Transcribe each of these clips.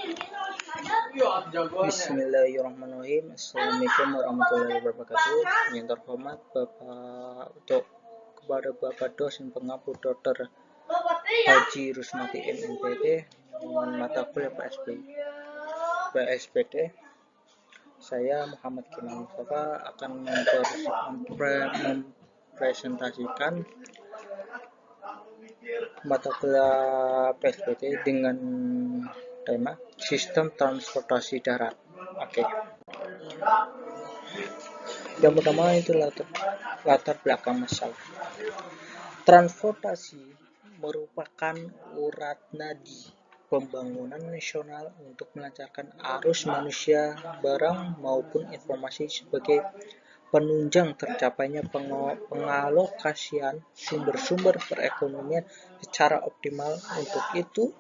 Bismillahirrahmanirrahim. Assalamualaikum warahmatullahi wabarakatuh. Yang terhormat kepada Bapak dosen pengampu Dr. Haji Rusmati MNPD dengan mata kuliah PSPD. Saya Muhammad Kemal Mustafa akan mempresentasikan mata kuliah PSPD dengan tema sistem transportasi darat. Oke. Yang pertama itu latar belakang masalah. Transportasi merupakan urat nadi pembangunan nasional untuk melancarkan arus manusia, barang maupun informasi sebagai penunjang tercapainya pengalokasian sumber-sumber perekonomian secara optimal. Untuk itu,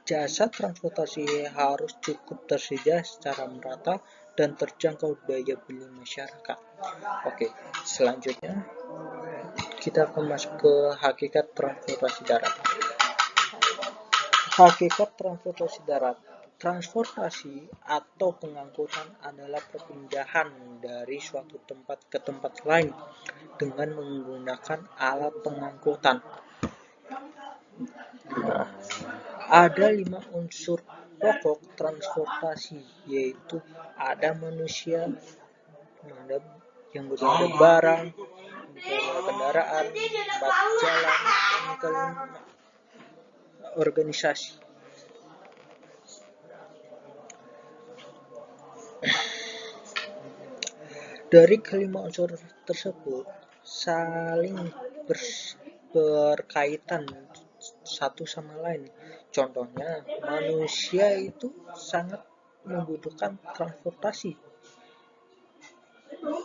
jasa transportasi harus cukup tersedia secara merata dan terjangkau daya beli masyarakat. Oke, selanjutnya kita akan masuk ke hakikat transportasi darat. Hakikat transportasi darat. Transportasi atau pengangkutan adalah perpindahan dari suatu tempat ke tempat lain dengan menggunakan alat pengangkutan. Ada 5 unsur pokok transportasi, yaitu ada manusia, yang kedua ada barang, ada kendaraan, 4 jalan, dan kelima organisasi. Dari kelima unsur tersebut saling berkaitan satu sama lain. Contohnya, manusia itu sangat membutuhkan transportasi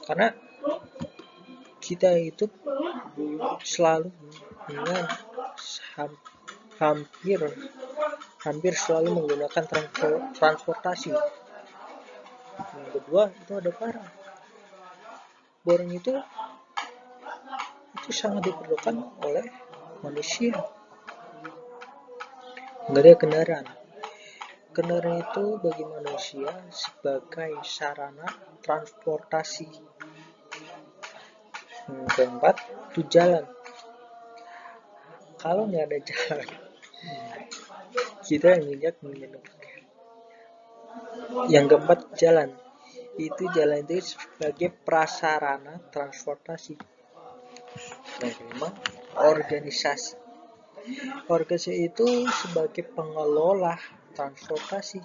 karena kita itu selalu dengan hampir selalu menggunakan transportasi. Yang kedua itu ada barang. Barang itu sangat diperlukan oleh manusia. Nggak ada kendaraan. Kendaraan itu bagi manusia sebagai sarana transportasi. Yang keempat itu jalan. Kalau nggak ada jalan, kita menginjak. Yang keempat jalan. Jalan itu sebagai prasarana transportasi. Yang kelima organisasi. Organisasi itu sebagai pengelola transportasi.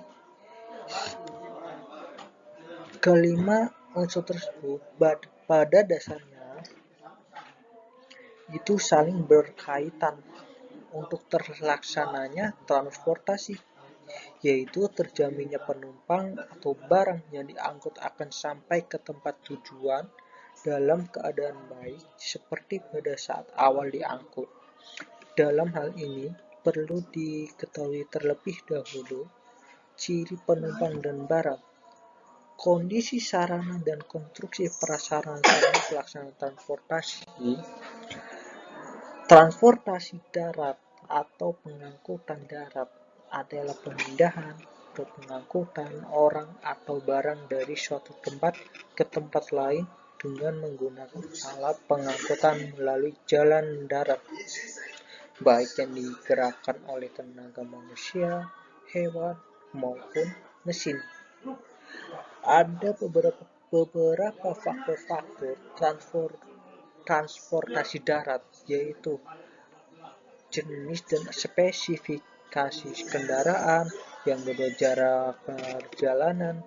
Kelima unsur tersebut pada dasarnya itu saling berkaitan untuk terlaksananya transportasi, yaitu terjaminnya penumpang atau barang yang diangkut akan sampai ke tempat tujuan dalam keadaan baik seperti pada saat awal diangkut. Dalam hal ini perlu diketahui terlebih dahulu ciri penumpang dan barang, kondisi sarana dan konstruksi prasarana pelaksanaan transportasi darat atau pengangkutan darat adalah pemindahan atau pengangkutan orang atau barang dari suatu tempat ke tempat lain dengan menggunakan alat pengangkutan melalui jalan darat, baik yang digerakkan oleh tenaga manusia, hewan, maupun mesin. Ada beberapa faktor-faktor transportasi darat, yaitu jenis dan spesifikasi kendaraan, yang kedua jarak perjalanan,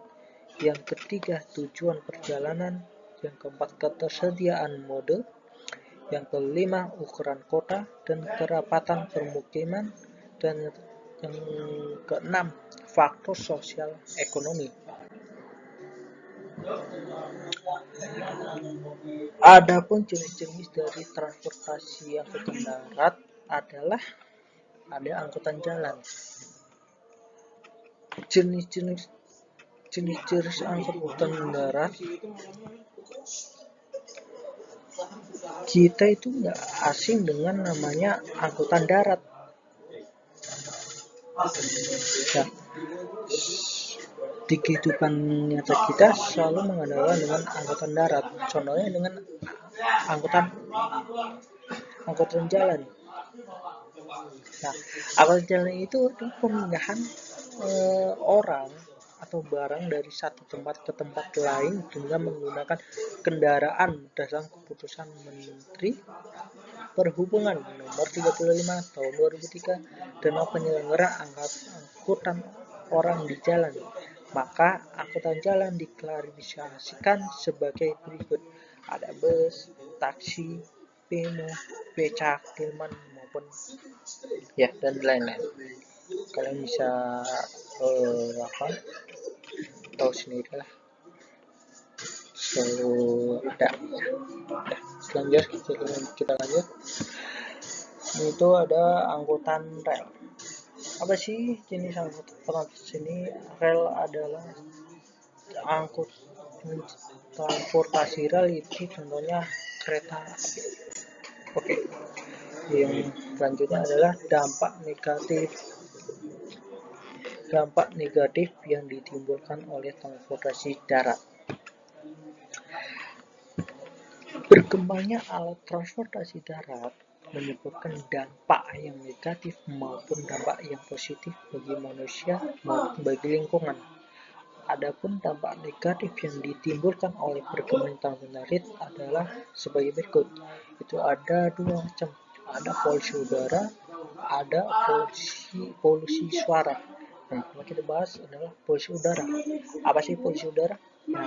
yang ketiga tujuan perjalanan, yang keempat ketersediaan mode, yang kelima ukuran kota dan kerapatan permukiman, dan yang keenam faktor sosial ekonomi. Adapun jenis-jenis dari transportasi angkutan darat adalah ada angkutan jalan. Jenis-jenis angkutan darat kita itu nggak asing dengan namanya angkutan darat. Nah, di kehidupan nyata kita selalu mengandalkan dengan angkutan darat. Contohnya dengan angkutan angkutan jalan. Nah, angkutan jalan itu adalah pemindahan orang atau barang dari satu tempat ke tempat lain dengan menggunakan kendaraan berdasarkan keputusan Menteri Perhubungan nomor 35 tahun 2003 tentang penyelenggaraan angkutan orang di jalan. Maka angkutan jalan diklasifikasikan sebagai berikut. Ada bus, taksi, bemo, becak, delman maupun ya dan lain-lain. Kalian bisa tahu sendiri lah. Ada. Selanjutnya kita lanjut. Itu ada angkutan rel. Apa sih jenis angkutan sini? Rel adalah angkut transportasi rel itu contohnya kereta api. Oke. Yang selanjutnya adalah dampak negatif yang ditimbulkan oleh transportasi darat. Berkembangnya alat transportasi darat menyebabkan dampak yang negatif maupun dampak yang positif bagi manusia maupun bagi lingkungan. Adapun dampak negatif yang ditimbulkan oleh perkembangan transportasi darat adalah sebagai berikut. Itu ada dua macam. Ada polusi udara, ada polusi suara. Nah, yang kita bahas adalah polusi udara. Apa sih polusi udara?